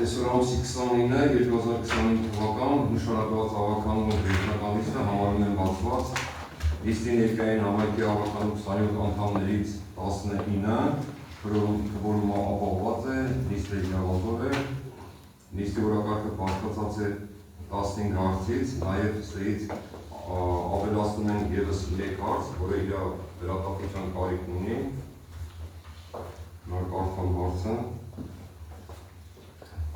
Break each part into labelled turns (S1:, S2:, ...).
S1: Այսօր ամսի 29 2025 թվական նշանակված հավաքանում վերջնական լիստը համարում են բացված։ Լիստի ներկային համայնքի հավաքանում 27 անդամներից 19 քվորումը ապահովված է, լիստը իրավազոր է, լիստի օրակարգը բաղկացած է 15 հարցից, նաև ստեից ավելացնում են ևս 1 հարց, որը իր վերատախության կարիք ունի, նորկարգամ հարցը։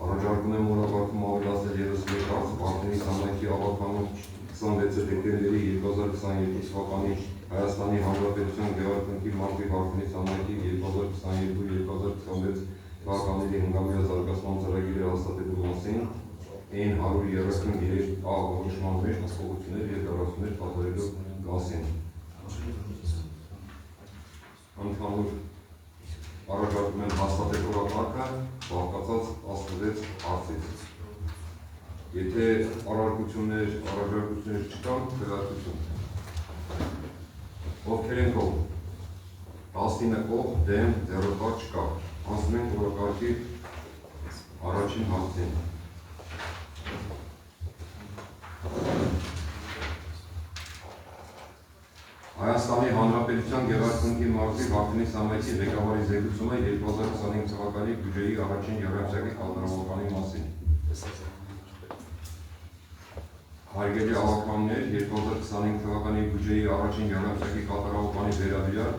S1: Առաջարկում եմ օրակարգում ավելացնել ևս 1 հարց, Վարդենիս համայնքի հավաքանում 26 դեկտեմբերի 2022 թվականի Հայաստանի Հանրապետության Գեղարքունքի մարզի Վարդենիս համայնքի 2022-2026 թվականների հնգամյա զարգացման ծրագիրը հաստատելու մասին N133 որոշման մեջ հսկողություններ և դարացումներ կատարելու մասին։ Ընդհանուր առաջարկում են հաստատել օրակարգը բաղկացած 16 հարցից։ Եթե առաջարկություններ չկան, քվեարկություն։ Ովքեր են կողմ? 19 կողմ, դեմ, 0 կարգ չկա։ Անցնում ենք օրակարգի առաջին հարցին։ Հայաստանի Հանրապետության Գեղարքունքի մարզի Վարդենիս համայնքի ղեկավարի զեկուցումը 2025 թվականի բյուջեի առաջին եռամսյակի կատարողականի մասին։ Հարգելի հավաքմաններ, 2025 թվականի բյուջեի առաջին եռամսյակի կատարողականի վերաբերյալ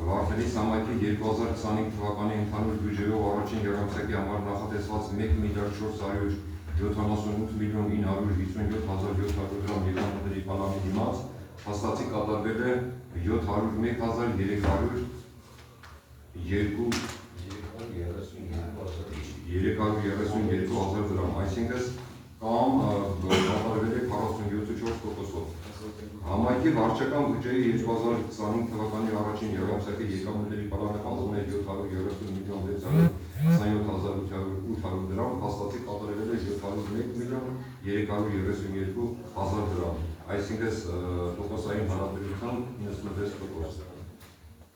S1: Վարդենիս համայնքի 2025 թվականի ընդհանուր բյուջեով առաջին եռամսյակի համար նախատեսված 1,478,957,700 դրամ եկամուտների պլանի դիմաց հաստատի կատարվել է 701,332 դրամ, այսինքն կամ կատարվել է 47.4%-ով։ Համայնքի վարչական բյուջեի 2025 թվականի առաջին եռամսյակի եկամուտների պլանը կազմում է 730,627,800 դրամ, հաստատի կատարվել է 701,332,000 դրամ, այսինքն տոկոսային հարաբերությամբ 96%։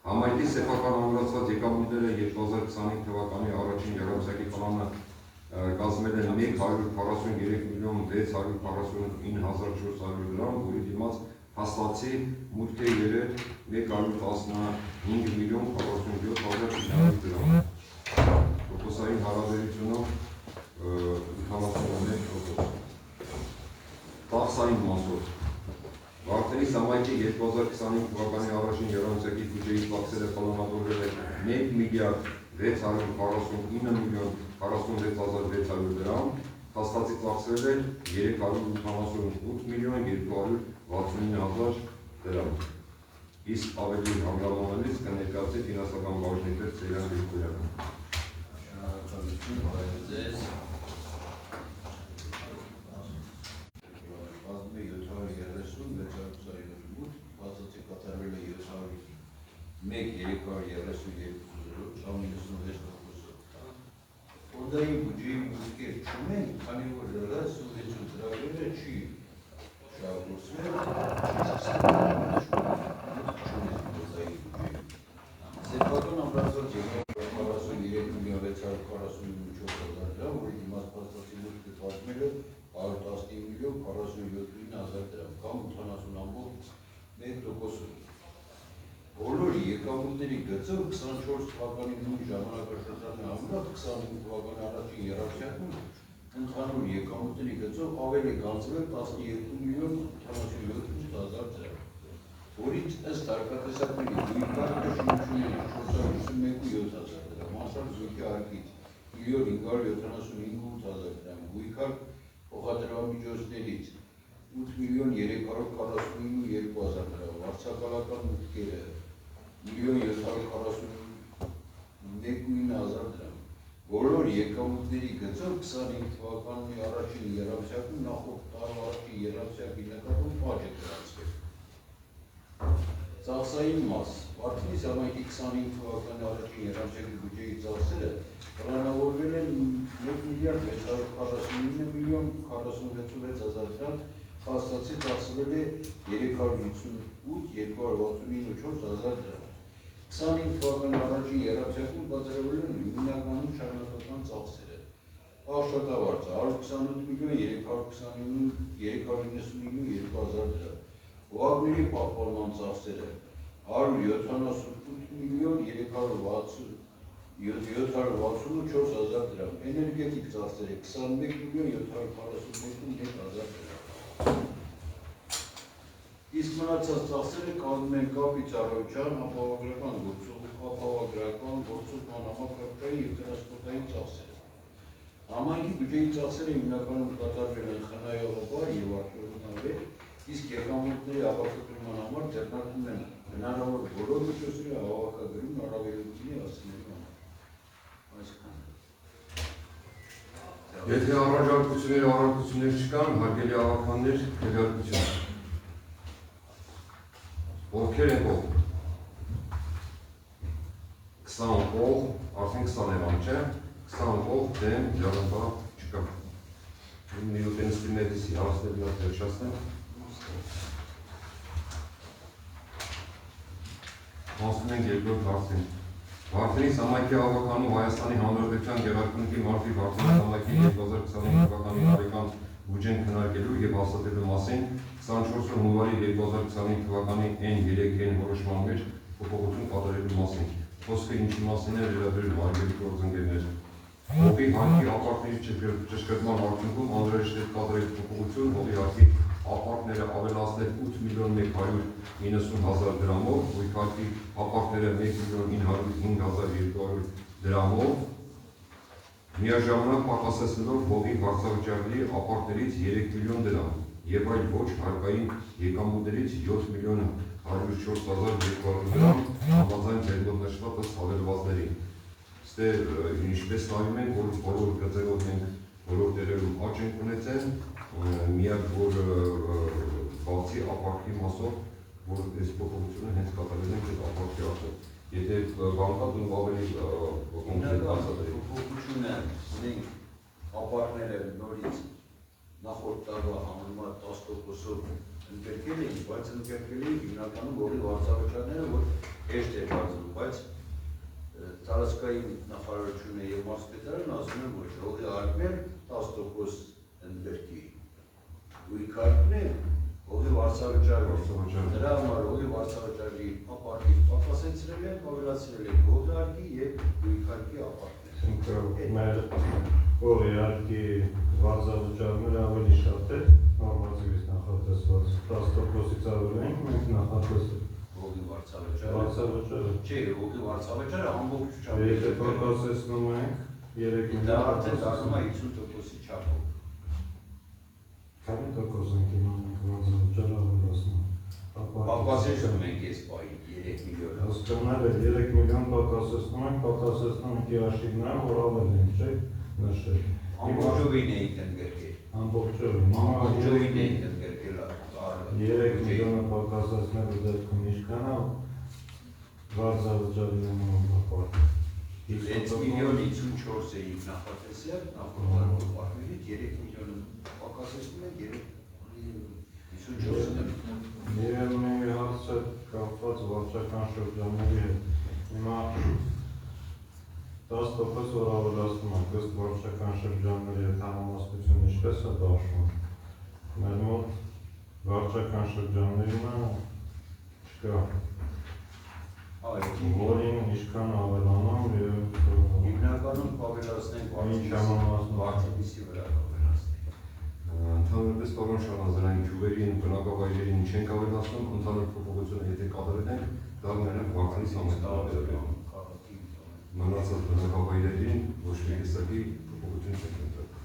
S1: Համայնքի սեփական ամրացված եկամուտները 2025 թվականի առաջին եռամսյակի պլանը կազմել են 143,649,400 դրամ, որի դիմաց հաստատի մուտք է ելել 115,047,900 դրամ։ Տոկոսային հարաբերությունով 81%։ Ծախսային մասով Վարդենիս համայնքի 2025 թվականի առաջին եռամսյակի բյուջեի ծախսերը պլանավորվել է 1,649,046,600 դրամ, հաստատի ծախսվել է 388,269,000 դրամ։ Իսկ ավելի հանգամանալից կներկայացի ֆինանսական բաժնի պետ Սեյրան Գրիգորյանը։
S2: Ֆոնդային բյուջեի մուտքեր չունեն, քանի որ սուբվենցիոն ծրագրերը չի շահագործվել, սեփական ամրացված եկամուտ 43,649,400 դրամ, որի դիմաց փաստացի մուտքը կազմել է 119,047,000 դրամ, կամ 80.1%։ Բոլոր եկամուտների գծով 24 թվականի նույն ժամանակաշրջանի համեմատ 25 թվականի առաջին եռամսյակում ընդհանուր եկամուտների գծով ավել է գանձվել 12,087,000 դրամ, որից ըստ հարկատեսակների գույքարկը շինությունների 451,700 դրամ, մասամբ զույգի արկից 1,575,000 դրամ, գույքարկ փոխադրամիջոցներից 8,349,200 դրամ, վարձակալական մուտքերը 1,741,000 դրամ։ Բոլոր եկամուտների գծով 25 թվականի առաջին եռամսյակում նախորդ տարվա առաջին եռամսյակի նկատմամբ աճ է գրանցվել։ Ծախսային մաս Վարդենիս համայնքի 25 թվականի առաջին եռամսյակի բյուջեի ծախսերը պլանավորվել են 1,649,046,000 դրամ, հաստատի ծախսվել է 358,269,400 դրամ։ 25 թվականի առաջին եռամսյակում կատարվել են հիմնականում շարունակական ծախսերը, 399 2000 դրամ։ Ուղղակների պահպանման ծախսերը 178 միլիոն 764 հազար դրամ, էներգետիկ ծախսերը 21 միլիոն 741 դրամ։ Իսկ մնացած ծախսերը կազմում են կապի ծառայության, ապահովագրական գործողման համակարգային և տրանսպորտային ծախսերը։ Համայնքի բյուջեի ծախսերը հիմնականում կատարվել են խնայողաբար և արդյունավետ, իսկ եկամուտների ապահովման համար ձեռնարկվում են հնարավոր բոլոր միջոցները հավաքագրում առավելությունի հասցնելու համար։
S1: Եթե առարկություններ չկան, հարգելի ավականներ, քվեարկություն։ Ովքեր են կողմ։ 20 կողմ, արդեն 20 եմ չէ, 20 կողմ, դեմ, ջարմբա չկա։ Մինուտեն ստիմետիսի հարցներ նա վերջացնեմ։ Հասնում ենք երկրորդ հարցին։ Վարդենիս համայնքի ավականու Հայաստանի Հանրապետության Գեղարքունիքի մարտի վարդենիս համայնքի 2025 թվականի տարեկան բյուջեն քննարկելու և հաստատելու մասին 24 հունվարի 2025 թվականի N3-ին որոշման մեջ փոփոխություն կատարելու մասին։ Խոսքը ինչի մասին է վերաբերում հարգելի գործընկերներ։ Հողի հարկի ապարքների ճշգրտման արդյունքում անհրաժեշտ է կատարել փոփոխություն հողի հարկի ապարքները ավելացնել 8 միլիոն 190 հազար դրամով, հողի հարկի ապարքները 1 միլիոն 905 հազար 200 դրամով, միաժամանակ պակասեցնելով հողի վարձավճարների ապարքներից 3 միլիոն դրամ և այլ ոչ հարկային եկամուտներից 7 միլիոն 104 հազար 200 դրամ համաձայն ձեռնոտնշված հավելվածներին։ Ստե ինչպես նայում ենք, որ բոլոր գծերով մենք բոլոր տեղերում աճ ենք ունեցել, միակ որ բացի ապարքի մասով, որ այս փոփոխությունը հենց կատարել ենք այդ ապարքի արդյունքում։ Եթե բանկատուն ավելի կոնկրետ արձանագրի։
S2: Փոփոխությունը մենք ապարքները նորից նախորդ տարվա համեմատ 10%-ով ընդգրկել էինք, բայց ընդգրկել էինք հիմնականում հողի վարձավճարները, որ հեշտ է բացվում, բայց տարածքային նախարարությունը և մարզպետարանը ասում են, որ հողի հարկներ 10% ընդգրկի։ Ուրիշ հարկներ հողի վարձավճարներ։ Դրա համար հողի վարձավճարի ապարքի պակասեցրել են, ավելացրել են հողի հարկի և ուրիշ հարկի ապարքներ։
S3: Մեր հողի հարկի վարձավճարները ավելի շատ է, նորմատիվից նախատեսված 10%-ից ավել ենք, մենք նախատեսել
S2: հողի վարձավճարը։ Չէ, հողի վարձավճարը ամբողջ չափով։
S3: Եթե պակասեցնում ենք 3 միլիոն։
S2: Դա արդեն դառնում է 50%-ի չափով։
S3: 50% ենք իմանում վարձավճարը ավելացնում։
S2: Պակասեցնում ենք այս պահին 3 միլիոն։
S3: Հասկանալ է 3 միլիոն պակասեցնում ենք հաշիվները, որ ավել ենք, չէ՞, նշել։
S2: Ամբողջովին էինք ընդգրկել։
S3: Ամբողջովին
S2: էինք ընդգրկել
S3: 3 միլիոնը պակասեցնելու դեպքում ինչքան է վարձավճարի ապարք։
S2: 6 միլիոն 54 էինք նախատեսել, նախորդ տարվա ապարքներից 3 միլիոն պակասեցնում ենք 54-ը։
S3: Միևնույն հարցը կապված վարչական շրջանների հետ։ Հիմա 10% որ ավելացնում ենք, ըստ վարչական շրջանների հետ համամասնությունը ինչպես է դաշվում։ Մեր մոտ վարչական շրջաններն չկա։ Որին ինչքան ավելանում և
S2: հիմնականում կավելացնենք վարձապիսի վրա կավելացնենք։
S1: Ընդհանրապես պարոն Շահնազարյան, գյուղերին, բնակավայրերին չենք ավելացնում, ընդհանուր փոփոխությունը եթե կատարել ենք, դա միայն վարձից համաձայնագրում։ Մնացած բնակավայրերին ոչ մի տեսակի փոփոխություն չենք ընդգրկել։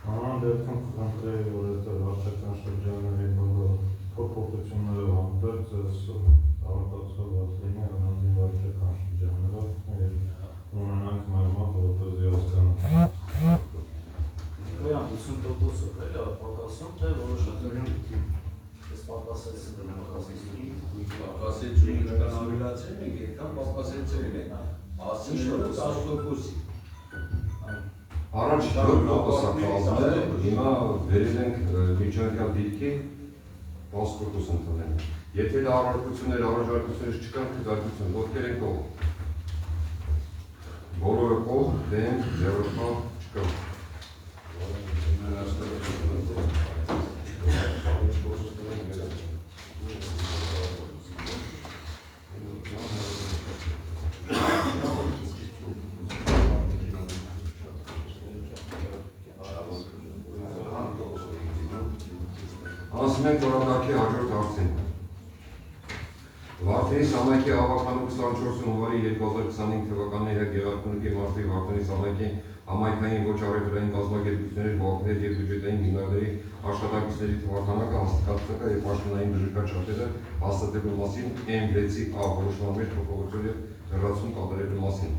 S3: Հանրան դեպքում կխնդրեի, որ այդ վարչական շրջանների բոլոր փոփոխությունները համտեղ ձեզ արտացոլված լինի առանձին վարչական շրջաններով և ունենանք մեր մոտ որպեսզի հասկանանք։
S4: Կայան 50%-ով էլի պակասում, թե որոշակի այս պակասեցին
S2: Պակասեցին ինչքան ավելացրել ենք, այդքան պակասեցրել ենք։ Ասինքն 10%-ի։
S1: Առաջ 7%-ը կազմել, հիմա վերել ենք միջանկյալ դիրքի 10% ընդունել։ Եթե դա առաջարկություններ չկան, քվեարկություն, ովքեր են կողմ։ Բոլորը կողմ, դեմ, ձեռնոցով չկա։ Գնացում ենք օրակարգի հաջորդ հարցին։ Վարդենի Սամայքի ավականու 24 հունվարի 2025 թվականի հետ Գեղարքունիքի մարզի Վարդենի Սամայքի համայնքային ոչ առևտրային կազմակերպությունների, բողոքների և բյուջետային հիմնադրամների աշխատակիցների թվականակը հաստատակցական և պաշտոնային բժշկաչափերը հաստատելու մասին M6-ի A որոշման մեջ փոփոխություն և հեռացում կատարելու մասին։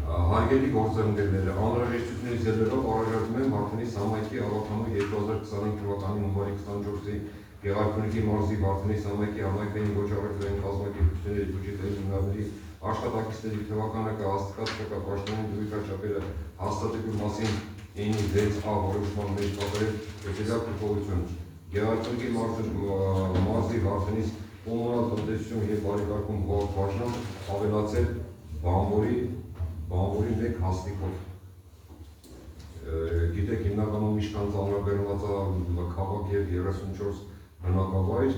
S1: Հարգելի գործընկերներ, անհրաժեշտությունից ելնելով առաջարկում եմ Վարդենի Սամայքի ավականու 2025 թվականի հունվարի 24-ի Գեղարքունիքի մարզի Վարդենի Սամայքի համայնքային ոչ առևտրային կազմակերպությունների բյուջետային հիմնադրամների աշխատակիցների թվականակը հաստատակցական պաշտոնային բժշկաչափերը հաստատելու մասին N6A որոշման մեջ կատարել հետևյալ փոփոխություն։ Գեղարքունիքի մարզի Վարդենիս կոմունալ տնտեսություն և բարեկարգում բաժնում ավելացել բանվորի մեկ հաստիկով։ Գիտեք, հիմնականում միշտ ծանրաբեռնված է քաղաք և 34 բնակավայր,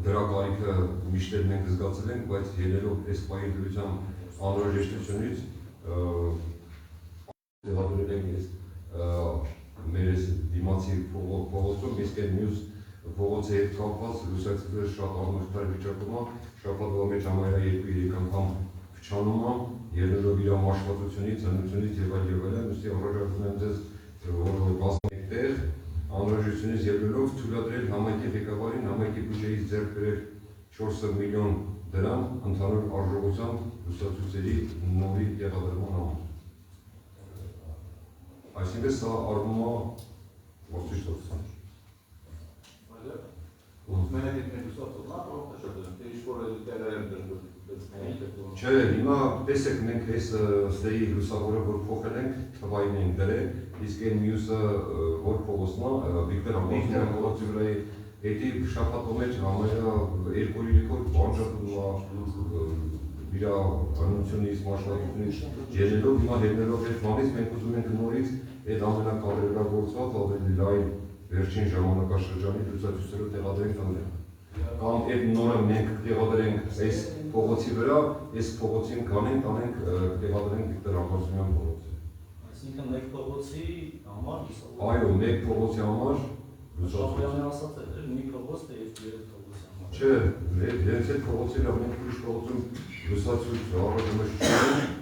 S1: դրա կարիքը միշտ մենք զգացել ենք, բայց ելնելով այս պահի դրության անհրաժեշտությունից տեղադրել ենք մեր դիմացի փողոցում, իսկ այդ մյուս փողոցի հետ կապված լուսակցությունները շատ անորոշ վիճակում է, շաբաթվա մեջ համարյա 2-3 անգամ փչանում է, ելնելով իր մաշվածությունից, հնությունից եւ այլն, ուստի առաջարկում եմ ձեզ, որ կազմեք տեղ, անհրաժեշտությունից ելնելով թույլատրել համայնքի ղեկավարին համայնքի բյուջեից ձեռք բերել 4 միլիոն դրամ ընդհանուր արժողությամբ լուսացույցերի նորի տեղադրման համար։ Այսինքն սա արվում է ողջույն ստացան։ Չէ, հիմա տեսեք մենք այս ստեի լուսավորը որ փոխել ենք, թվային ենք դրել, իսկ այն մյուսը որ փողոցն է, Վիկտոր Համբարձումյանի փողոցի վրայի հետի շաբաթվա մեջ համարյա 2-3 օր բանջատում իր անությունից, մաշվածությունից ելնելով, հիմա հետնելով այդ բանից մենք ուզում ենք նորից այդ ամենակարևորագործված ավելի լայն վերջին ժամանակաշրջանի լուսացույցերը տեղադրենք տանենք։ Կամ այդ նորը մենք տեղադրենք այս փողոցի վրա, այս փողոցին կանենք, տանենք տեղադրենք Վիկտոր Համբարձումյան փողոցը։
S4: Այսինքն մեկ փողոցի համար
S1: Այո, մեկ փողոցի համար
S4: Շահյանը ասաց էր մի փողոց թե եւ 3 փողոցի համար։
S1: Չէ, հենց այդ փողոցի վրա մենք ուրիշ փողոցում լուսացույց առողջը չունենք։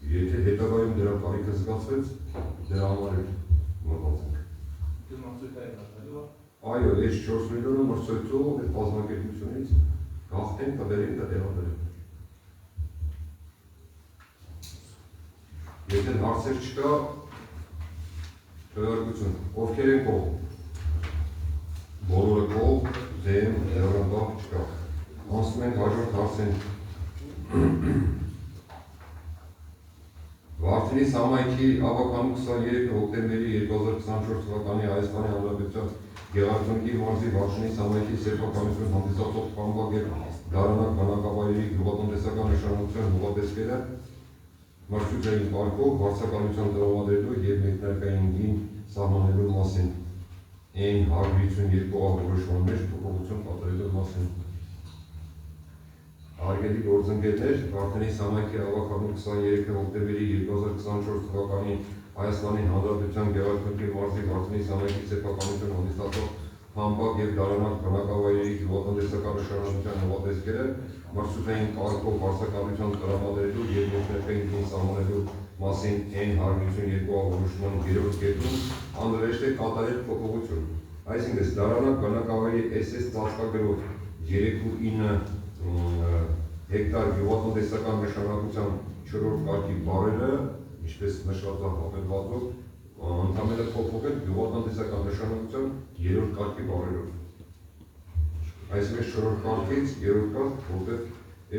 S1: Եթե հետագայում դրա կարիքը զգացվեց, դրա համար էլ մտածենք։ Այո, այս 4 միլիոնը մրցույթով այդ կազմակերպությունից գաղթենք, կբերենք, կտեղադրենք։ Եթե հարցեր չկա, քվեարկություն, ովքեր են կողմ։ Բոլորը կողմ, դեմ, դեռնաբար չկա։ Անցնում ենք հաջորդ հարցին։ Վարդենի Սամայքի ավականու 23 հոկտեմբերի 2024 թվականի Հայաստանի Հանրապետության Գեղարքունիքի մարզի Վարդենի Սամայքի սեփականություն հանդիսացող Փամբակ և Դարանակ բնակավայրերի գյուղատնտեսական նշանակության հողատեսկերը մրցույթային կարգով վարձակալության տրամադրելու և մեկնարկային գին սահմանելու մասին N152 որոշման մեջ փոփոխություն կատարելու մասին։ Հարգելի գործընկերներ, Վարդենի Սամայքի ավականու 23 հոկտեմբերի 2024 թվականի Հայաստանի Հանրապետության Գեղարքունիքի մարզի Վարդենի Սամայքի սեփականություն հանդիսացող Փամբակ և Դարանակ բնակավայրերի գյուղատնտեսական նշանակության հողատեսկերը մրցութային կարգով վարձակալության տրամադրելու և մեկնարկային գին սահմանելու մասին N152 որոշման 3-րդ կետում անհրաժեշտ է կատարել փոփոխություն։ Այսինքն Դարանակ բնակավայրի SS ծածկագրով 3.9 հեկտար գյուղատնտեսական նշանակության 4-րդ կարգի բարերը, ինչպես նշված է հավելվածով, ընդհանրապես փոփոխել գյուղատնտեսական նշանակության 3-րդ կարգի բարերով։ Այսինքն 4-րդ կարգից 3-րդ կարգ, որտեղ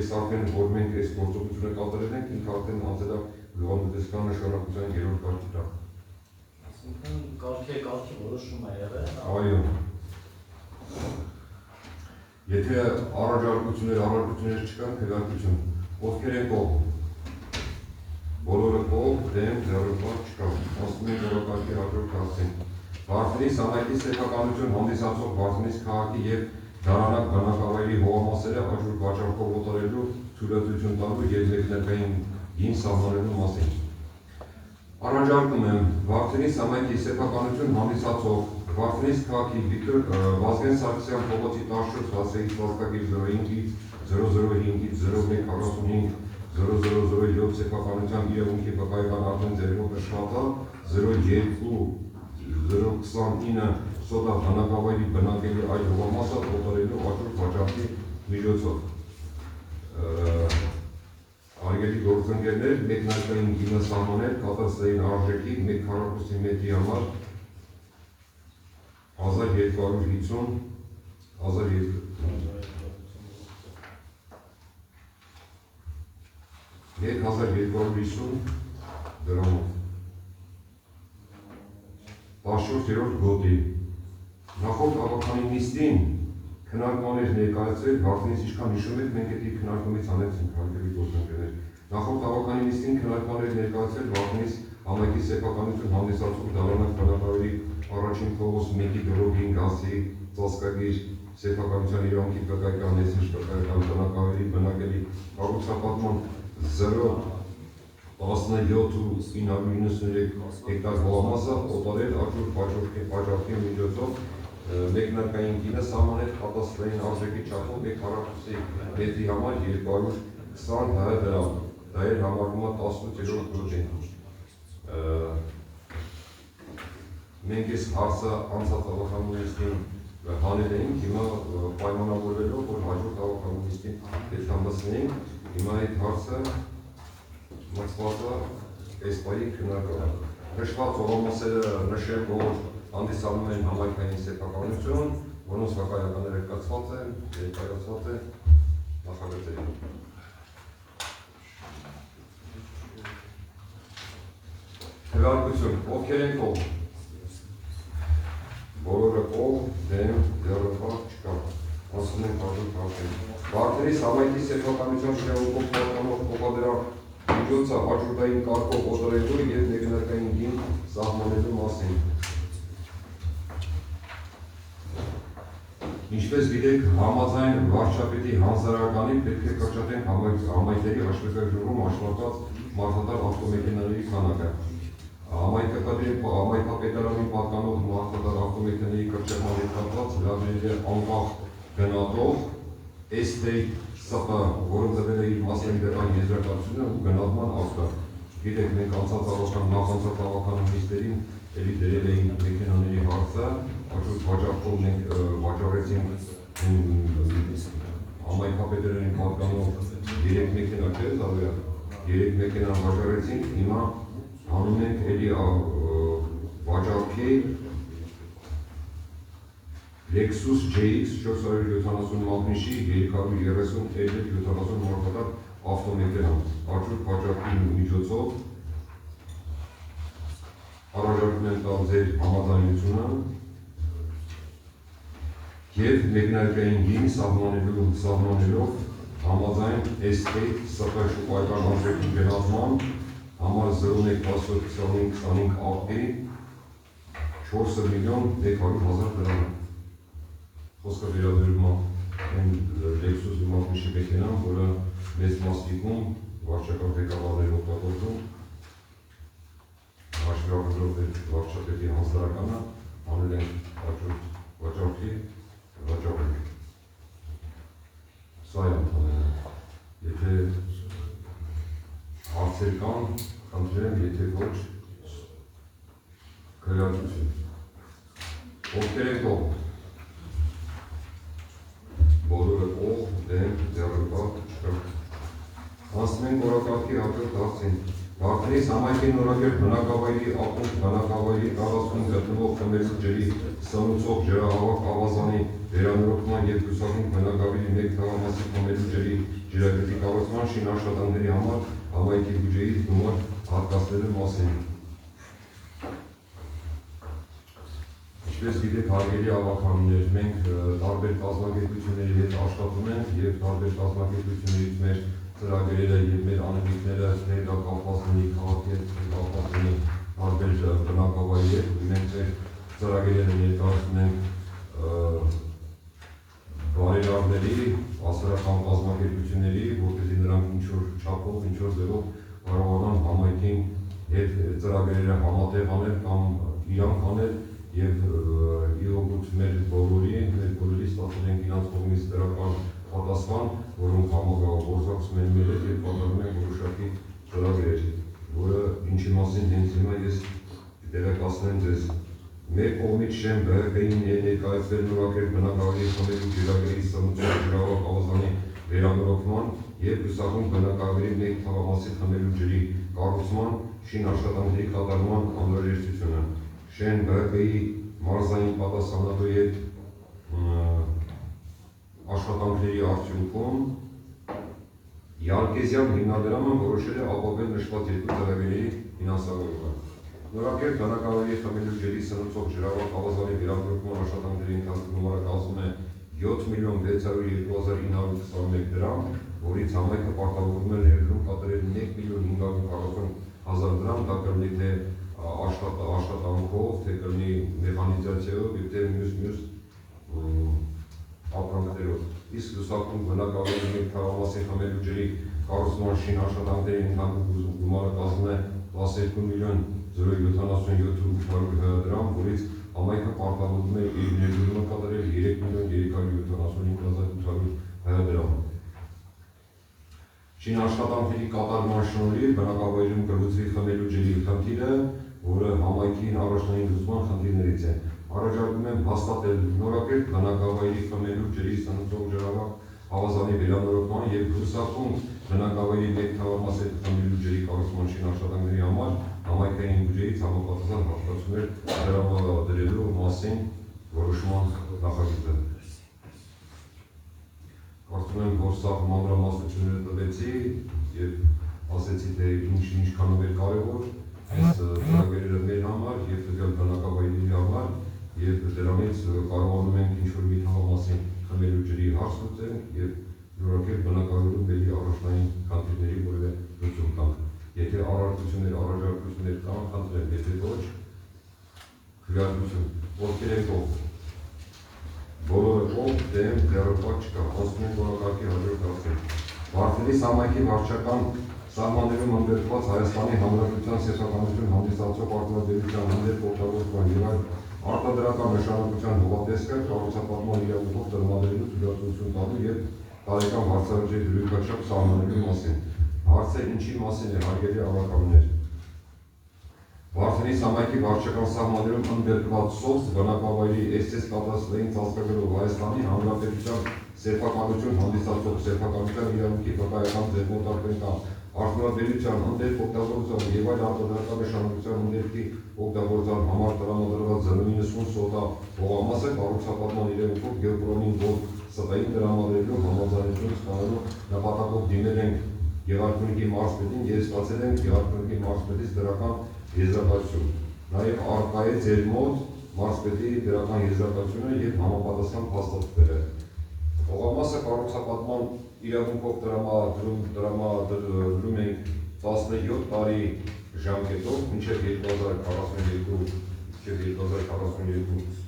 S1: այս արդեն որ մենք այս գործողությունը կատարել ենք, ինքը արդեն անցել է գյուղատնտեսական նշանակության 3-րդ կարգի տակ։
S4: Այսինքն կարգի որոշում է եղել։
S1: Այո։ Եթե առաջարկություններ չկան, քվեարկություն, ովքեր են կողմ։ Բոլորը կողմ, դեմ, ձեռնբար չկա։ Ասում են օրակարգի հաջորդ հարցին։ Վարդենի Սամայքի սեփականություն հանդիսացող Վարդենիս քաղաքի և Դարանակ բնակավայրի հողամասերը հաջորդ վաճառքով օտարելու թույլատվություն տալու և մեկնարկային գին սահմանելու մասին։ Առաջարկում եմ Վարդենիս համայնքի սեփականություն հանդիսացող Վարդենիս քաղաքի Վիկտոր Վազգեն Սարգսյան փողոցի 14 հասցեից վաստակի 05-ից 005-ից 0145 0007 սեփականության իրավունքի վկայական ակտին ձեռքով աշխատա 02-029 սոդա բնակավայրի բնակելի այլ հողամասը օտարելու աջորդ վաճառքի միջոցով։ Արգելի գործընկերներ, մեկնարկային գինը սահմանել կատաստրային արժեքի 1 քառակուսի մետրի համար 1250 դրամով 14-րդ գոտի նախորդ հավաքանի նիստին քննարկման էր ներկայացրել Վարդենիս ինչքան հիշում եք, մենք այդ քննարկումից անեցինք արգելի գործընկերներ։ Նախորդ հավաքանի նիստին քննարկման էր ներկայացրել Վարդենիս համայնքի սեփականություն հանդիսացող դավանակ բնակավայրի առաջին փողոց 1-ի դրոգին գազի ծածկագիր սեփականության իրավունքի վկայական ներսիջ վկայական բնակավայրի բնակելի կառուցապատման 017.993 հեկտար հողամասը օտարել աջորդ վաճառքի միջոցով մեկնարկային գինը սահմանել կատաստրային արժեքի չափով 1 քառակուսի մետրի համար 220 դրամ։ Դա էր համարվում 18-րդ գոտին։ Մենք այս հարցը անցած հավաքական նիստին հանել էինք, հիմա պայմանավորվելով, որ հաջորդ հավաքական նիստին դեպքամասնեինք, հիմա այդ հարցը մտցված է այս պահի քննարկման։ Նշված հողամասերը նշեմ, որ հանդիսանում են համայնքային սեփականություն, որոնց վկայականները կցված են, ներկայացված են նախագծերին։ Քվեարկություն, ովքեր են կողմ։ Բոլորը կողմ, դեմ, ձեռնպահ չկա։ Ասում ենք հաջորդ հարցին։ Վարդենիս համայնքի սեփականության շրջանով պատկանող փոխադրյալ միջոցը հաջորդային կարգով օտարելու և մեկնարկային գին սահմանելու մասին։ Ինչպես գիտեք, համաձայն վարչապետի հանձնարարականի պետք է կրճատենք համայնքների հաշվետվերում աշխատած մարդատար ավտոմեքենաների քանակը։ Համայնքապետարանին պատկանող մարդատար ավտոմեքենաների կրճատման հետ կապված հրավիրել է անկախ գնահատող Էստեյ ՍՊ, որը տվել է իր մասնագիտական եզրակացությունը ու գնահատման ակտը։ Գիտեք, մենք անցած հավաքական նիստերին էլի դրել էինք մեքենաների հարցը, հաջորդ վաճառքով մենք վաճառեցինք համայնքապետարանին պատկանող 3 մեքենա չէ, Զավիա, 3 մեքենա վաճառեցինք, հիմա անում ենք էլի վաճառքի Lexus JX 470 մագնիշի 230 մարդատար ավտոմեքենա, հաջորդ վաճառքի միջոցով առաջարկում են տալ ձեր համաձայնությունը և մեկնարկային գին սահմանելով համաձայն Estate ՍՊ շուկայական արժեքի գնահատման համար 01-14-25 ակտի 4.100.000 դրամ։ Խոսքը վերաբերում է Lexus մագնիշի մեքենան, որը մեծ մասնիկում վարչական ղեկավարներ օգտագործում հաշվառելով վարչապետի հանձնարարականը անել են հաջորդ վաճառքի վաճառել։ Սա է ընդհանրը։ Եթե հարցեր կան, խնդրեմ, եթե ոչ քվեարկություն։ Ովքեր են կողմ։ Բոլորը կողմ, դեմ, ձեռնպահ չկա։ Անցնում ենք օրակարգի հաջորդ հարցին։ Վարդենիս համայնքի նորակերտ բնակավայրի ակունք բնակավայրի տարածքում գտնվող խմբերի ջրի սնուցող ջրահավաք ավազանի վերանորոգման և լուսակում բնակավայրի 1 թաղամասի խմբերի ջրի ջրագծի կառուցման շինարշատանքների համար համայնքի բյուջեից գումար հատկացնելու մասին։ Ինչպես գիտեք, հարգելի հավաքականներ, մենք տարբեր կազմակերպությունների հետ աշխատում ենք և տարբեր կազմակերպություններից մեր ծրագրերը և մեր անելիքները ներկա կապված լինի քաղաքի հետ, կապված լինի տարբեր բնակավայրի հետ, մենք մեր ծրագրերը ներկայացնում ենք բարերարների, ասորական կազմակերպությունների, որպեսզի նրանք ինչ-որ չափով, ինչ-որ ձևով կարողանան համայնքին հետ ծրագրերը համատեղ անել կամ իրանք անել եւ իօգուտ մեր բոլորի ստացել ենք իրենց կողմից դրական պատասխան, որոնք համագործակցում են մեր հետ եւ կատարում են որոշակի ծրագրեր, որը ինչի մասին հենց հիմա ես տեղեկացնեմ ձեզ։ Մեր կողմից Շեն ԲՀԿ-ին ներկայացվել նորակեր բնակավայրի խմբերի ջրագրերի սնուցող ջրավար ավազանի վերանորոգման եւ հյուսախում բնակավայրի մեկ թաղամասի խմբելու ջրի կառուցման շինաշխատանքների կատարման անհրաժեշտությունը։ Շեն ԲՀԿ-ի մարզային պատասխանատու եւ աշխատանքների արդյունքում Յալկեզյան հիմնադրամը որոշել է ապահովել նշված երկու ծրագրերի ֆինանսավորումը։ Նորակեր բնակավայրի խմբելու ջրի սնուցող ջրավար ավազանի վերանորոգման աշխատանքների ընթացքում գումարը կազմում է 7.602.921 դրամ, որից համայնքը պարտավորվում է ներդրում կատարել 1.540.000 դրամ, դա կլինի թե աշխատանքով, թե կլինի մեխանիզացիայով եւ թե մյուս ապրանքներով։ Իսկ լուսակում բնակավայրի մեկ թաղամասի խմբելու ջրի կառուցման շինաշխատանքների ընդհանուր գումարը կազմում է 12.077.800 դրամ, որից համայնքը պարտավորվում է իր ներդրումը կատարել 3.375.800 դրամ։ Շինաշխատանքների կատարման շնորհիվ բնակավայրում կլուծվի խմբելու ջրի խնդիրը, որը համայնքի առաջնային լուծման խնդիրներից է։ Առաջարկում եմ հաստատել նորակերտ բնակավայրի խմբելու ջրի սնուցող ջրավար ավազանի վերանորոգման եւ հյուսախում բնակավայրի մեկ թաղամասի խմբելու ջրի կառուցման շինաշխատանքների համար համայնքային բյուջեից համապատասխան հատկացումներ տրամադրելու մասին որոշման նախագիծը։ Կարծում եմ, որ սա մանրամասնությունները տվեցի եւ ասեցի, թե ինչքանով է կարևոր այս ծրագրերը մեր համար եւ տվյալ բնակավայրերի համար եւ դրանից կարողանում ենք ինչ-որ մի թաղամասի խմբելու ջրի հարց լուծել եւ նորակերտ բնակավայրում բերի առաջնային խնդիրների որևէ լուծում տանք։ Եթե առաջարկություններ կան, խնդրեմ, եթե ոչ, քվեարկություն, ովքեր են կողմ։ Բոլորը կողմ, դեմ, դեռապատ չկա, խոսում են որակարգի հաջորդ հարցեր։ Վարդենիս համայնքի վարչական սահմաններում ընդգրկված Հայաստանի Հանրապետության սեփականություն հանդիսացող արտադրության հանդեպ օգտագործման եւ այլ արտադրական նշանակության հողատեսկը կառուցապատման իրավունքով տրամադրելու թույլատվություն տալու եւ տարեկան վարձավճի դրույքաչափ սահմանելու մասին։ Հարցը ինչի մասին է, հարգելի ավականներ։ Վարդենիս համայնքի վարչական սահմաններում ընդգրկված սոց բնակավայրի SS կատաստրային ծածկագրով Հայաստանի Հանրապետության սեփականություն հանդիսացող սեփականության իրավունքի վկայական ձեռնարկական արտադրության ընդերք օգտագործության եւ այլ արտադրական նշանակության ընդերքի օգտագործության համար տրամադրված 0.90 սոտա հողամասը կառուցապատման իրավունքով գեոպրոմին որ ստային տրամադրելու համաձայնություն ստանալու նպատակով դիմել ենք Գեղարքունիքի մարզպետին եւ ստացել ենք Գեղարքունիքի մարզպետից դրական եզրակացություն։ Նաեւ արկա է ձեր մոտ մարզպետի դրական եզրակացությունը եւ համապատասխան փաստաթղթերը։ Հողամասը կառուցապատման իրավունքով տրամադրում ենք 17 տարի ժամկետով մինչև 2042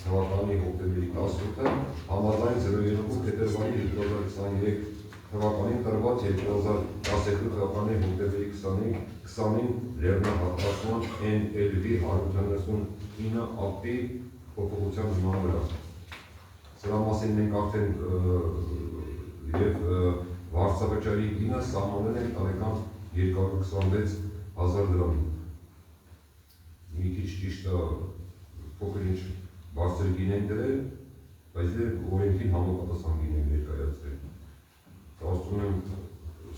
S1: թվականի հոկտեմբերի 18-ը համաձայն 02 փետրվարի 2023 թվականին տրված 2012 թվականի հոկտեմբերի 20-ին լեռնահատկացման NLV 199 ակտի փոփոխության հիման վրա։ Սրա մասին մենք արդեն եւ վարձավճարի գինը սահմանել ենք տարեկան 226.000 դրամ։ Մի քիչ ճիշտ է, փոքր ինչ բարձր գին ենք դրել, բայց դեռ օրենքին համապատասխան գին ենք ներկայացրել։ Կարծում եմ,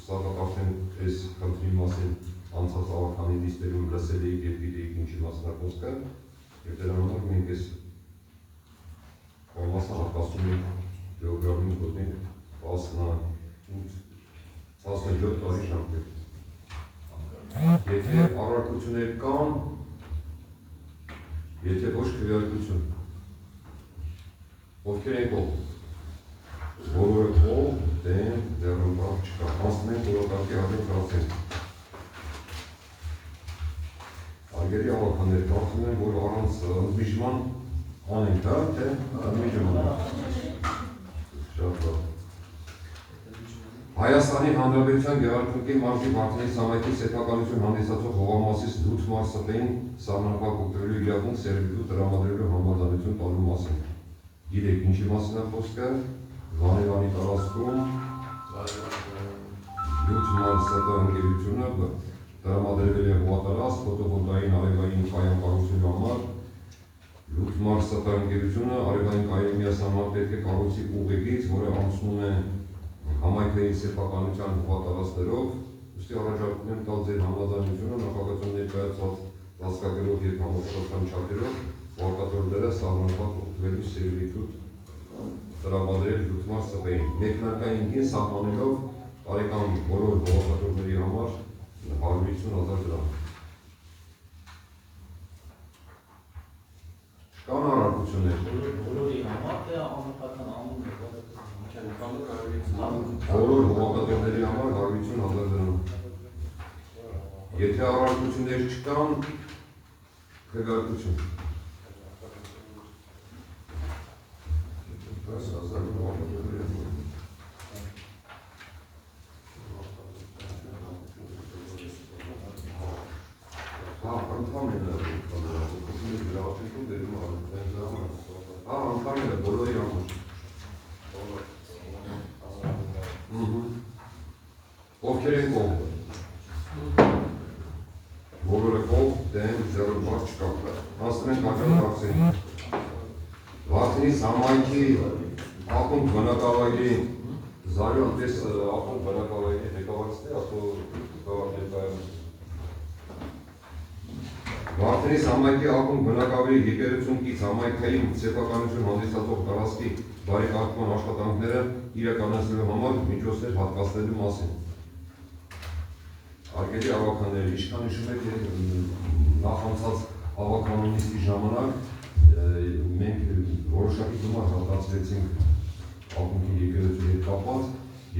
S1: սա արդեն այս խնդրի մասին անցած ավարտանի նիստերում լսել էիք եւ գիտեիք ինչի մասն է խոսքը, եւ դրա համար մենք այս Համասը հատկացում ենք գեոգրաֆին գտնենք 17 տարի ժամկետ։ Եթե առարկություններ կան, եթե ոչ քվեարկություն, ովքեր են կողմ, բոլորը կողմ, դեմ, դեռնպահ չկա, հասնում ենք որակարգի հաջորդ հարցեր։ Արգերի ավականներ, կարծում եմ, որ առանց ընդմիջման անենք, հա, թե ընդմիջման։ Շատ լավ։ Հայաստանի Հանրապետության Գեղարքունիքի մարզի Վարդենի Սամայքի սեփականություն հանդիսացող հողամասից 8 մարզային սահմանափակ օգտվելու իրավունք սերվիտուտ տրամադրելու համաձայնություն տալու մասին։ Գիտեք ինչի մասին է խոսքը, Վանևանի տարածքում 8 մարզային ընկերությունը տրամադրվել է հողատարածք ֆոտովոլտային արևային կայան կառուցելու համար։ 8 մարզային ընկերությունը արևային կայանի միասնական պետք է կառուցի ուղեգիծ, որը անցնում է համայնքների սեփականության հողատարածքներով, ուստի առաջարկում եմ տալ ձեր համաձայնությունը նախագծում ներկայացված ծածկագրով և համապատասխան չափերով վարկատորները սահմանափակ օգտվելու սերվիտուտ տրամադրել 8 մարզային մեկնարկային գին սահմանելով տարեկան բոլոր հողատորների համար 150,000 դրամ։ Կան առարկություններ։
S4: Բոլորի համար թե անհատական անունը
S1: Բոլոր հողատորների համար 150,000 դրամ։ Եթե առարկություններ չկան, քվեարկություն։ Անդամները բոլորի համար։ Ովքեր են կողմ։ Բոլորը կողմ, դեմ, զերո բար չկա։ Հասնում ենք հաջորդ հարցին։ Վարդենի Սամայքի ակումբ բնակավայրի զարյունպես ակումբ բնակավայրի ղեկավարիչն է, Վարդենի Սամայքի ակումբ բնակավայրի եկեղեցունքից համայնքային սեփականություն հանդիսացող տարածքի բարեկարգման աշխատանքները իրականացնելու համար միջոցներ հատկացնելու մասին։ Արգելի ավականներ, ինչքան հիշում եք նախանցած ավականոնիստի ժամանակ մենք որոշակի գումար հատկացրեցինք ակումբի եկեղեցու հետ կապված,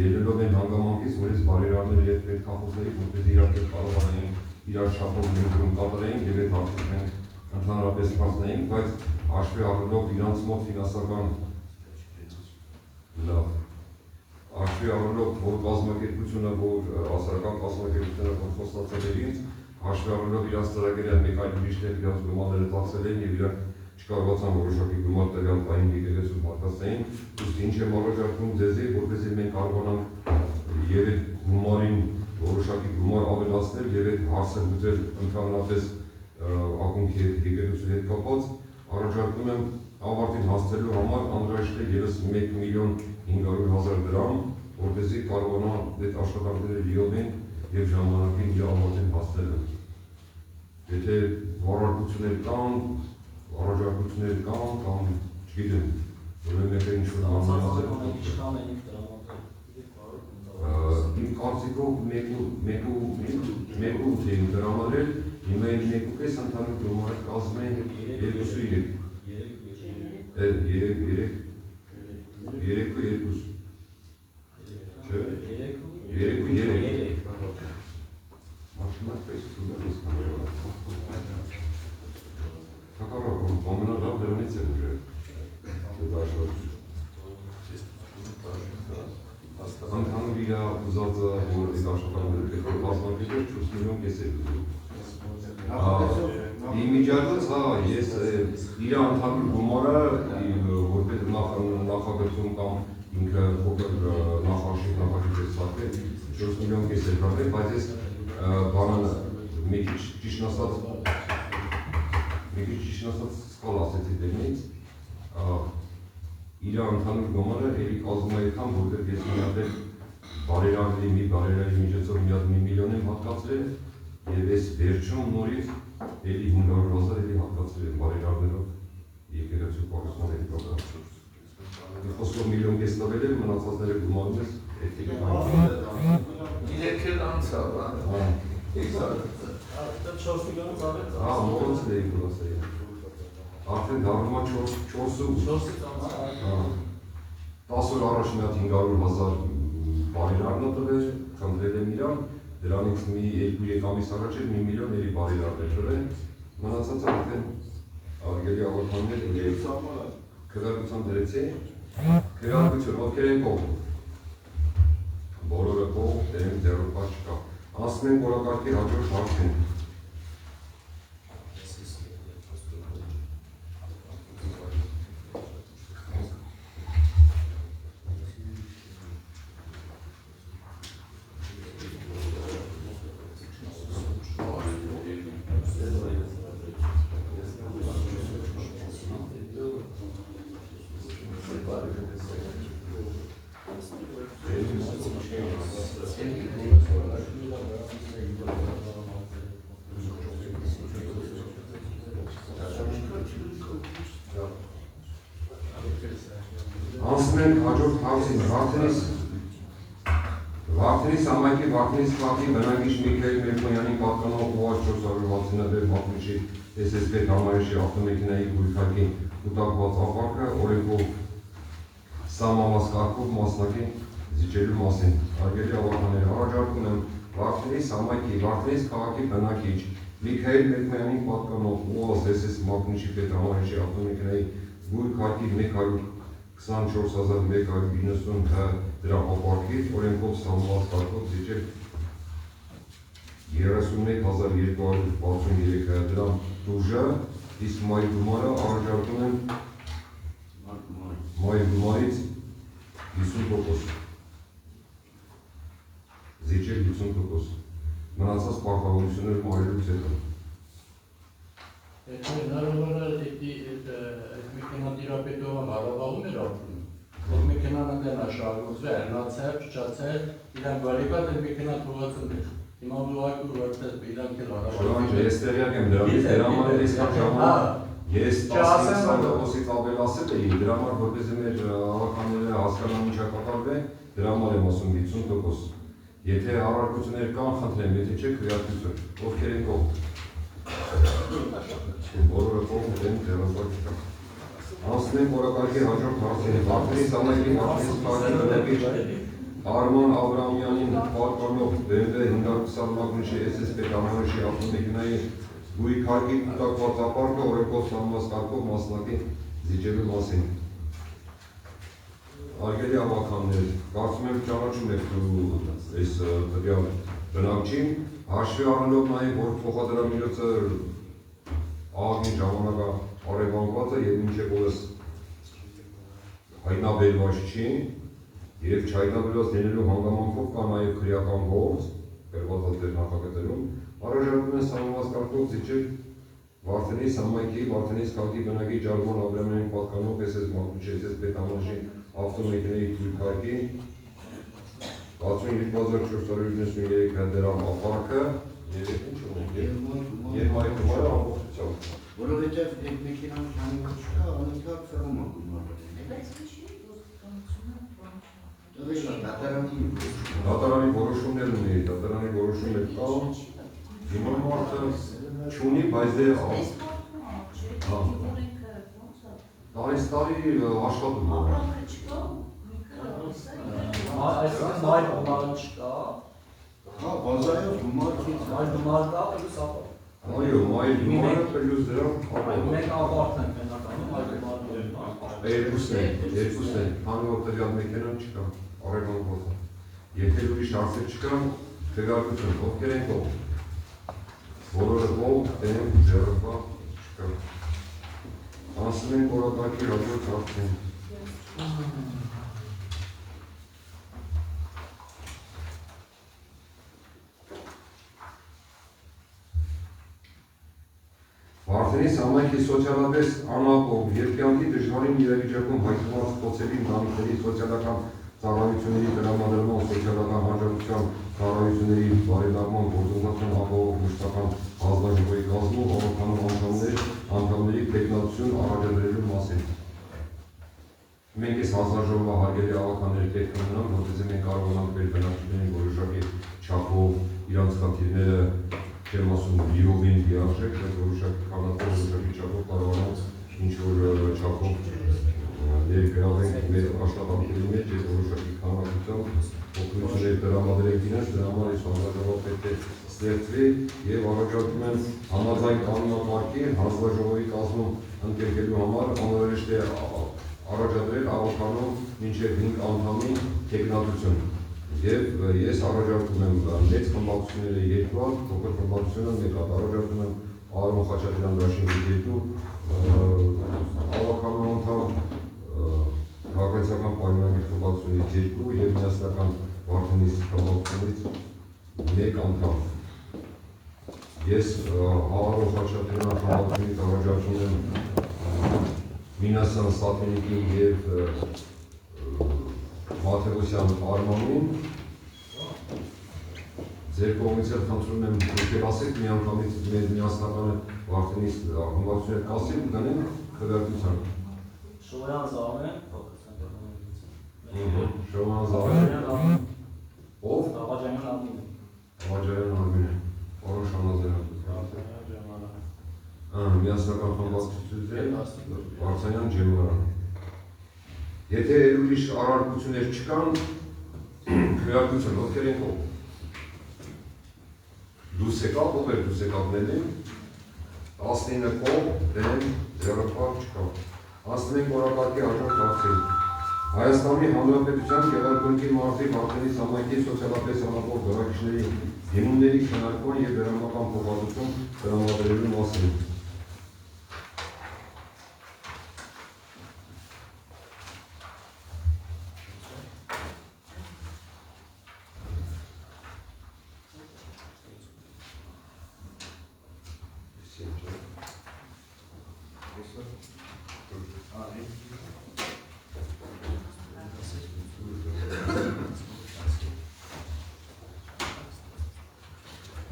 S1: ելնելով այն հանգամանքից, որ այս բարերարների հետ պետք է խոսեինք, որպես իրար հետ կարողանային իրար շապով ներդրում կատարեինք և այդ հարցում մենք ընդհանրապես փաստեինք, բայց հաշվի առնելով իրանց մոտ ֆինանսական լավ հաշվի առնելով որ կազմակերպությունը, որ հասարակական կազմակերպությունը, որ խոստացել էր ինձ, հաշվի առնելով իրանց ծրագրերը մեկ այլ ուրիշներ իրանց գումարները ծախսել էին և իրանք չկարողացան որոշակի գումար տվյալ պահին եկեղեցու հատկացնեին, ուստի ինչ եմ առաջարկում ձեզի, որպեսզի մենք կարողանանք և այդ գումարին որոշակի գումար ավելացնել և այդ հարցը լուծել ընդհանրապես ակումբի հետ եկեղեցու հետ կապված, առաջարկում եմ ավարտին հասնելու համար անհրաժեշտ է ևս 1,500,000 դրամ, որպեսզի կարողանա այդ աշխատանքները լիովին և ժամանակին իր ավարտին հասնելը։ Եթե առարկություններ կան, առաջարկություններ կան, կամ չգիտեմ, որը մեկը ինչ-որ իմ կարծիքով մեկու էին տրամադրել, հիմա են մեկուկես ընդհանուր գումարը կազմում են 2-3 ամենալավ դրանից է ընդհանուր իր ուզածը, որ այս աշխատանքները պետք է կազմակերպել 4 միլիոն կես է Իմիջիայլոց, ես իր ընդհանուր գումարը, որպես նախագծում կամ ինքը փոքր նախաշիտ սարքել 4 միլիոն կես է գարվել, բայց ես բանանը մի քիչ ճիշտ ասած սկալ ասեցի դեմից, իր ընդհանուր գումարը էլի կազմում է այդքան, որտեղ ես միատել բարերարների մի բարերարի միջոցով միատ 1 միլիոն եմ հատկացրել և ես վերջում նորից էլի 500,000 էլի հատկացրել եմ բարերարներով եկեղեցու կառուցման հետ կապված։ Խոսքով միլիոն կես տվել եմ, մնացածները գումարում ես
S2: Իրեքել անցավ,
S4: Դա 4 միլիոնից ավել։
S1: Մոռացել էի գնացել։ Արդեն դառնում է 4-ից անցավ։ 10 օր առաջ մի հատ 500,000 բարերարն է տվել, խնդրել եմ իրան, դրանից մի 2-3 ամիս առաջ էր 1 միլիոն էլի բարերարն է տվել, մնացածը արդեն արգելի ավականներ քվեարկության դրեցի, քվեարկություն, ովքեր են կողմ։ Բոլորը կողմ, դերենք ձեռոպա չկա։ Ասում ենք որակարգի հաջորդ հարցին։ Անցնում ենք հաջորդ հարցին, Վարդենիս համայնքի Վարդենիս քաղաքի բնակիչ Միքայել Մերկոյանին պատկանող ՈՒԱԶ 461 մատնիչի SSB կամարիշի ավտոմեքենայի գույքարկի կուտակված ապարքը օրենքով սահմանված կարգով մասնակի զիջելու մասին։ Հարգելի ավականներ, առաջարկում եմ Վարդենիս համայնքի Վարդենիս քաղաքի բնակիչ Միքայել Մերկոյանին պատկանող ՈՒԱԶ SS մատնիչի պետամարիշի ավտոմեքենայի գույքարկի 124,190 դրամ ապարքից օրենքով սահմանված կարգով զիջել 31,263 դրամ տուժը, իսկ մայր գումարը առաջարկում են մայր գումարից 50%, զիջել 50%, մնացած պարտավորությունները մայրելուց հետո։
S5: Եթե հնարավոր է մեքենատիրապետողը հարավաղում էր ապրում, որ մեքենան ընդեն աշարվոզվե, հնացել, չչացել, իրանք բարեկատ էր մեքենա թողացում էր։ Հիմա ուղղակի ուղղակի իրանք էլ հարավաղում էր։
S1: Ես տեղյակ եմ դրանից, դրա համար ես ժամանակ ես 10-20%-ից ավել ասել էի, դրա համար որպեսզի մեր ավականները հասկանան ինչա կատարվի, դրա համար եմ ասում 50%։ Եթե հարարքություններ կան, խնդրեմ, եթե չէ քվեարկություն, ովքեր են կողմ։ Բոլորը կողմ դեն ձեռնարկիչ։ Անցնում ենք օրակարգի հաջորդ հարցին։ Վարդենիս համայնքի Վարդենիս քաղաքի բնակիչ Արման Աբրամյանին պատկանող BMW 520 մատնիչի SS պետամարիշի ավտոմեքենայի գույքարկի կուտակված ապարքը օրենքով սահմանված կարգով մասնակի զիջելու մասին։ Հարգելի ավականներ, կարծում եմ ճանաչում եք այս տվյալ բնակչին, հաշվի առնելով նաև, որ փոխադրամիջոցը աղագին ժամանակա արևանգված է և մինչև օրս հայտնաբերված չի և չհայտնաբերված լինելու հանգամանքով կա նաև քրեական գործ, գրված ձեր նախագծերում, առաջարկում են սահմանված կարգով զիջել Վարդենիս համայնքի Վարդենիս քաղաքի բնակիչ Արման Աբրամյանին պատկանող SS մատնիչի SS պետամարիշի ավտոմեքենայի գույքարկի 62,493 դրամ ապարքը և մայր գումարը ամբողջությամբ։
S2: Որովհետև այդ մեքենան քանի չկա, անընդհատ ֆերում է գումարը։
S1: Դատարանի որոշումներ ունի, դատարանի որոշումներ կա, հիմա մարդը չունի, բայց դե տարից տարի աշխատում է։
S4: Այսինքն մայր գումարը չկա,
S2: Հա, բազայով գումարքից
S4: մայր գումարը կա, պլյուս ապար։
S1: Այո, մայր գումարը պլյուս դրա
S4: Մենք ապարտ ենք մենականում, մայր գումարը
S1: երկուսն են, քանի որ տվյալ մեքենան չկա, արևանգված է։ Եթե ուրիշ հարցեր չկան, քվեարկություն, ովքեր են կողմ։ Բոլորը կողմ, դեն ձեռնպա չկա։ Անցնում ենք օրակարգի հաջորդ հարցին։ Վարդենիս համայնքի սոցիալապես անապով և կյանքի դժվարին իրավիճակում հայտնված խոցելի ընտանիքների սոցիալական ծառայությունների տրամադրման, սոցիալական հանրապետության ծառայությունների բարելավման գործընթացն ապահովող մշտական հանձնաժողովի կազմում հավաքանում անդամների տեխնատություն առաջադրելու մասին։ Մենք այս հանձնաժողովը հարգելի ավականների պետք ունենանք, որպեսզի մենք կարողանանք մեր բնակիչներին որոշակի չափով իրանց խնդիրները չեմ ասում լիովին լիարժեք, բայց որոշակի քանակով, որոշակի չափով կարողանանք ինչ-որ չափով ներգրավենք մեր աշխատանքների մեջ և որոշակի քանակությամբ օգնություններ տրամադրենք իրենց, դրա համար այս հանձնաժողովը պետք է ստեղծվի և առաջարկում եմ համաձայն կանոնապարկի հանձնաժողովի կազմում ընդգրկելու համար անհրաժեշտ է առաջադրել ավականում մինչև 5 անդամի թեկնածություն։ Եվ ես առաջարկում եմ մեծ խմբակցությունները երկու հատ, փոքր խմբակցությունը մեկ հատ, առաջարկում եմ Արոն Խաչատրյան Դաշինքի երկու ավականու անդամ, քաղաքացիական պայմանագիր խմբակցությունից երկու և միասնական Վարդենիս խմբակցությունից մեկ անդամ։ Ես Արոն Խաչատրյան խմբակցությունից առաջարկում եմ Մինասյան Սաթենիկին և Մաթևոսյան Արմանին, ձեր կողմից էլ խնդրում եմ ոգևասեք միանգամից մեր միասնականը Վարդենիս խմբակցությունը կասին ու գնենք քվեարկության։
S4: Շոյան Զարեն,
S1: Շոյան Զարեն, ով?
S4: Աղաջանյան Արմին։
S1: Աղաջանյան Արմին է, Արոն Շանազարյան։ Միասնական խմբակցությունից Վարդանյան Ջեմարան։ Եթե ուրիշ առարկություններ չկան, քվեարկություն, ովքեր են ով։ Դուս եկավ, ով էր դուս եկավներին, 19 կողմ, դեն ձեռապար չկավ։ Անցնենք օրակարգի հաջորդ հարցին։ Հայաստանի Հանրապետության Գեղարքունիքի մարզի Վարդենիս համայնքի սոցիալապես անապող բնակիչների հիմունների քննարկման և վերամական փոխհատուցում տրամադրելու մասին։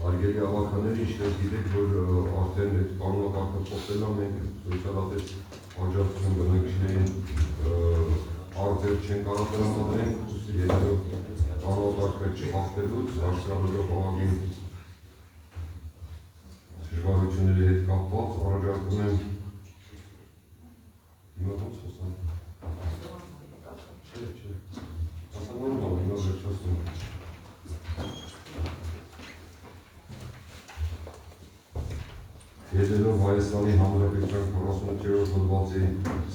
S1: Արգելի ավականներ, ինչպես գիտեք, որ արդեն այդ կանոնակարգը փոխվել է, մենք սոցիալապես աջակցություն բնակիչներին արձեր չենք կարող տրամադրենք, եթե կանոնակարգը չխախտելուց, հաշվառելով աղագին դժվարությունների հետ կապված, առաջարկում եմ հիմա ոնց խոսամ։ Չէ, ասանորմալ, հիմա վերջացնում։ Ելելով Հայաստանի Հանրապետության 48-րդ հոդվածի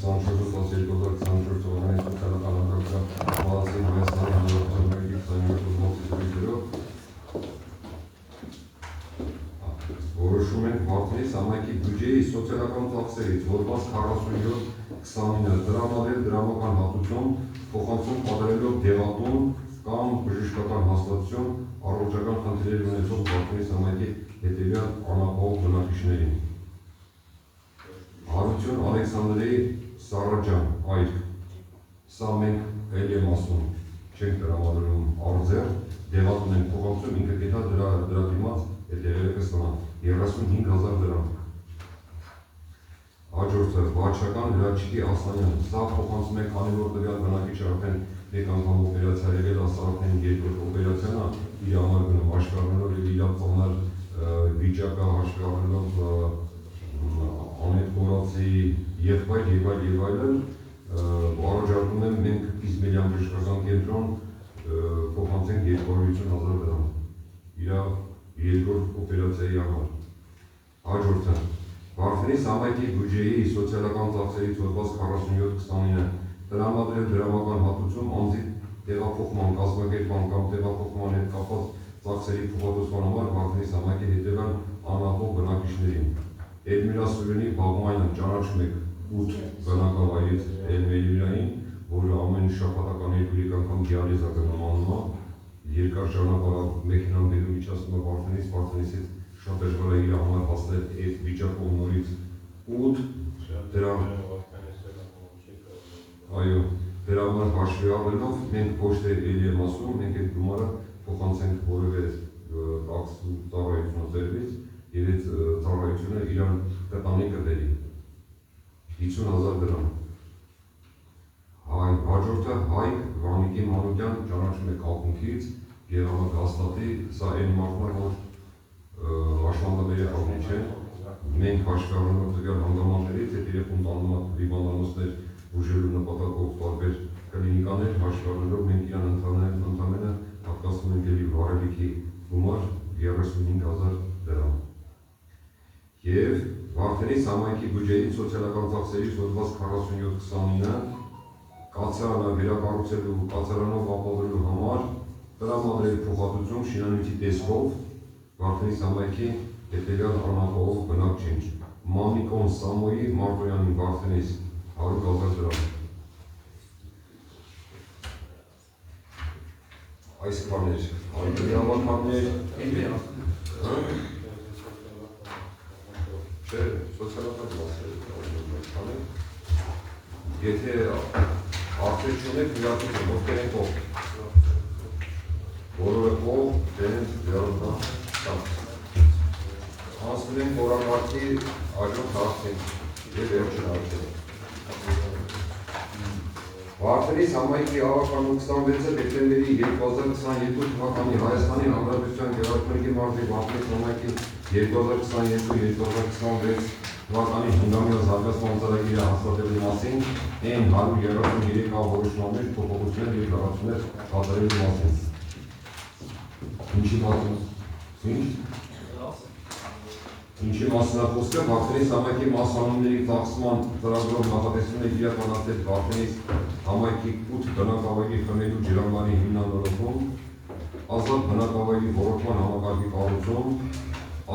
S1: 24-2024 օրենքի սոցիալական հանրության բազային Հայաստանի Հանրապետության 27-րդ հոդվածի զույգերով որոշում ենք Վարդենիս համայնքի բյուջեի սոցիալական ծախսերից հոդված 47-29 տրամադրել դրամական հատուցում, փոխանցում պատրելով դեղատուն կամ բժշկական հաստատություն առողջական խնդիրներ ունեցող Վարդենիս համայնքի հետևյալ անապահով բնակիչներին։ Հարություն Ալեքսանդրի Սարաջան, այր, սա մենք էլ եմ ասում, չենք տրամադրում արձեր, դեղատուն ենք փոխանցում, ինքը գետա դրա դիմաց հետևերը կստանա 35,000 դրամ։ Հաջորդը վարչական Հրաչիկի Ասլանյան, սա փոխանցում ենք, քանի որ տվյալ բնակիչը արդեն մեկ անգամ օպերացիա եղել, ասա արդեն երկրորդ օպերացիան է, իր համար գնում հաշվառնելով եւ իր ծանր վիճակը հաշվառնելով անհետ կորացի եղբայր եւ այլն, առաջարկում եմ մենք Իզմելյան բժշկական կենտրոն փոխանցենք 250,000 դրամ իր երկրորդ օպերացիայի համար։ Հաջորդը Վարդենիս համայնքի բյուջեի սոցիալական ծախսերից հոդված 47-29 տրամադրել դրամական հատուցում անձի տեղափոխման, կազմակերպման կամ տեղափոխման հետ կապված ծախսերի փոխհատուցման համար Վարդենիս համայնքի հետևյալ անապահով բնակիչներին։ Էլմիրա Սուրենի Բաղմայանը ճանաչում եք 8 բնակավայրից Էլմիրային, որը ամեն շաբաթական 2-3 անգամ դիալիզ է գնում անունը, երկար ճանապարհ մեքենան բերում իջացնում է Վարդենիսից շատ դժվար է իր համար հասնել այդ վիճակով նորից 8 դրամ այո, դրա համար հաշվի առնելով մենք ոչ թե էլի եմ ասում, մենք այդ գումարը փոխանցենք որևէ ծառայություն ձեռքից եւ այդ ծառայությունը իրան կտանի կդերի 50,000 դրամ։ Հաջորդը Հայկ Վանիկի Մանուկյան ճանաչում է Կապունքից, Գեղամակ հաստատի, սա այն մարդն է, որ աշխատանքների աղմուկ չեն, մենք հաշվի առնելով տվյալ հանգամանքներից, այդ երեխուն տանում է հիվանդանոցներ բուժելու նպատակով տարբեր կլինիկաներ, հաշվի առնելով մենք իրան ընդամենը հատկացնում ենք ելի վարելիքի գումար 35,000 դրամ։ Եվ Վարդենիս համայնքի բյուջեի սոցիալական ծախսերից հոդված 47-29 կացարանը վերակառուցելու կացարանով ապահովելու համար տրամադրել փոխհատուցում շինանյութի տեսքով Վարդենիս համայնքի հետևյալ առնահատողով բնակ չինչ Մամիկոն Սամոյի Մարտոյանի Վարդենիս 100,000 դրամ այս բաներ այլ հավաքաններ չէ սոցիալական մասը եթե արդյոք չունեք հյուրատություն ովքեր են կողմ բոլորը կողմ դեն դրամա Անցնում ենք օրակարգի աջող հարցին և վերջին հարցին։ Վարդենիս համայնքի ավականու 26 դեկտեմբերի 2022 թվականի Հայաստանի Հանրապետության Գեղարքունիքի մարզի Վարդենիս համայնքի 2022-2026 թվականի հնգամյա զարգացման ծրագիրը հաստատելու մասին N 133 որոշումներ փոփոխություններ և լրացումներ կատարելու մասին։ Ինչի մասին։ Ինչի մասին է խոսքը Վարդենիս համայնքի մասնանունների ծախսման ծրագրով նախատեսվում է իրականացնել Վարդենիս համայնքի 8 բնակավայրի խմելու ջրամբարի հիմնանորոգում, ազատ բնակավայրի ոռոգման համակարգի կառուցում,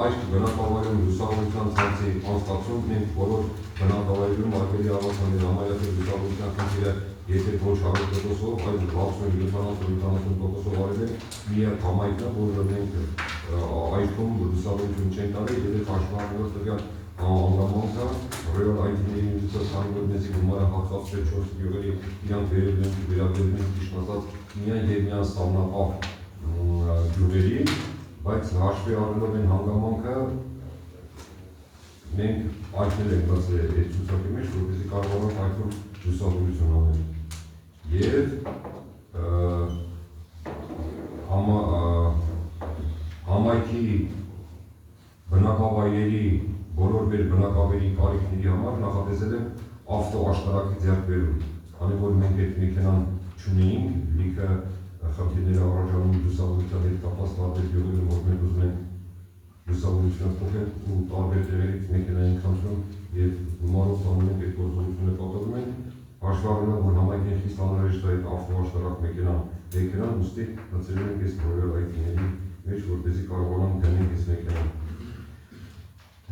S1: այս բնակավայրում լուսավորության ցանցի անցկացում, մենք բոլոր բնակավայրերում արկելի ավականների համայնքի լուսավորության խնդիրը եթե ոչ 100%-ով, այլ 60-70%-ով արել միակ համայնքն է, որը մենք այդքում լուսավորություն չեն տալի, եթե հաշվառելով տվյալ հանգամանքը, ռեալ IT-ների միջոցով քանի որ մեզի գումարը հատկացրել 4 գյուղերի իրանք վերաբերում են ճիշտ ասած միայն եւ միայն սահմանապահ գյուղերի, բայց հաշվի առնելով են հանգամանքը մենք այդտեղ ենք բացել այդ ցուցակի մեջ, որպեսզի կարողանանք այդքում լուսավորություն անել։ Եվ համայնքի բնակավայրերի բոլոր մեր բնակավայրի կարիքների համար նախատեսել եմ ավտոաշտարակի ձեռքբերում, քանի որ մենք այդ մեքենան չունեինք, լիքը խնդիրներ առաջանում լուսավորության հետ կապված տարբեր գյուղերում, որ մենք ուզում ենք լուսավորությունը փոխել ու տարբեր տեղերից մեքենա ենք խնդրում եւ գումարով տանում ենք այդ գործողությունը կատարում ենք, հաշվառելով որ համայնքին խիստ անհրաժեշտ է այդ ավտոաշտարակ մեքենան, ուստի մտցրել ենք այս ռոյալ IT-ների մեջ, որպեսզի կարողանանք գնել այս մեքենան։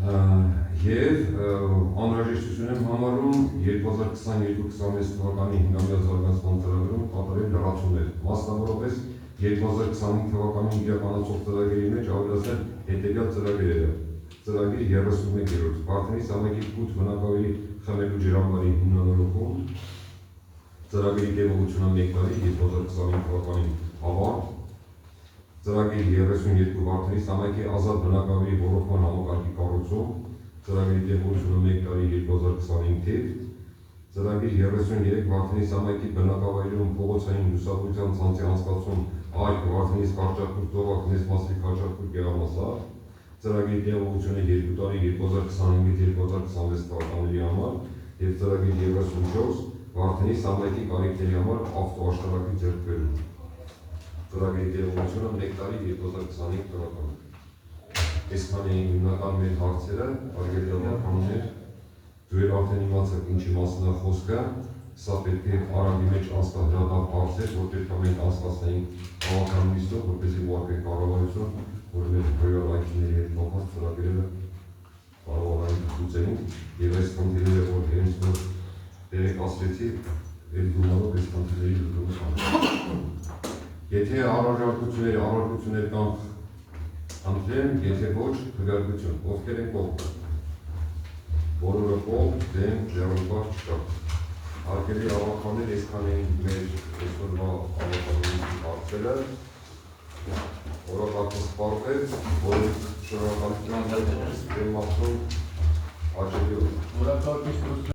S1: Եվ անհրաժեշտություն եմ համարում 2022-26 թվականի հնգամյա զարգացման ծրագրում կատարել լրացումներ, մասնավորապես 2025 թվականին իրականացող ծրագրերի մեջ ավելացնել հետևյալ ծրագրերը։ Ծրագիր 31-րդ Վարդենիս համայնքի 8 բնակավայրի խմելու ջրամբարի հիմնանորոգում, ծրագրի տևողությունը 1 տարի 2025 թվականին ավարտ, ծրագիր 32 Վարդենիս համայնքի ազատ բնակավայրի ոռոգման համակարգի կառուցում, ծրագրի տևողությունը 1 տարի 2025 թիվ, ծրագիր 33 Վարդենիս համայնքի բնակավայրերում փողոցային լուսավորության ցանցի անցկացում այլ Վարդենիս Կարճակուր Ծովակ Նեսմասի Քաչակուր Գեղամասար, ծրագրի տևողությունը 2 տարի 2025-2026 թվականների համար եւ ծրագիր 34 Վարդենիս համայնքի կարիքների համար ավտոաշտարակի ձեռքբերում, ծրագրի տևողությունը 1 տարի 2025 թվական։ Այսքան էին հիմնական մեր հարցերը, արգելի ավականներ, դուք արդեն իմացաք ինչի մասին է խոսքը, սա պետք է արագի մեջ անցկացնող հարց է, որ պետք է մենք անցկացնենք ավականույթով, որպեսզի ուղարկենք կառավարություն, որ մեր ռոյալ IT-ների հետ կապված ծրագրերը կարողանանք լուծենք, եւ այս խնդիրները, որ հենց որ տեղեկացրեցի, այդ գումարով այս խնդիրների լուծումը Եթե առարկություններ կան խնդրեմ, եթե ոչ, քվեարկություն, ովքեր են կողմ։ Բոլորը կողմ, դեմ, ձեռնպահ չկա։ Արգելի ավականներ, այսքան էին մեր այսօրվա ավականների հարցերը։ Օրակարգը սպառվեց, որ շնորհակալություն եմ մաղթում աջելիով։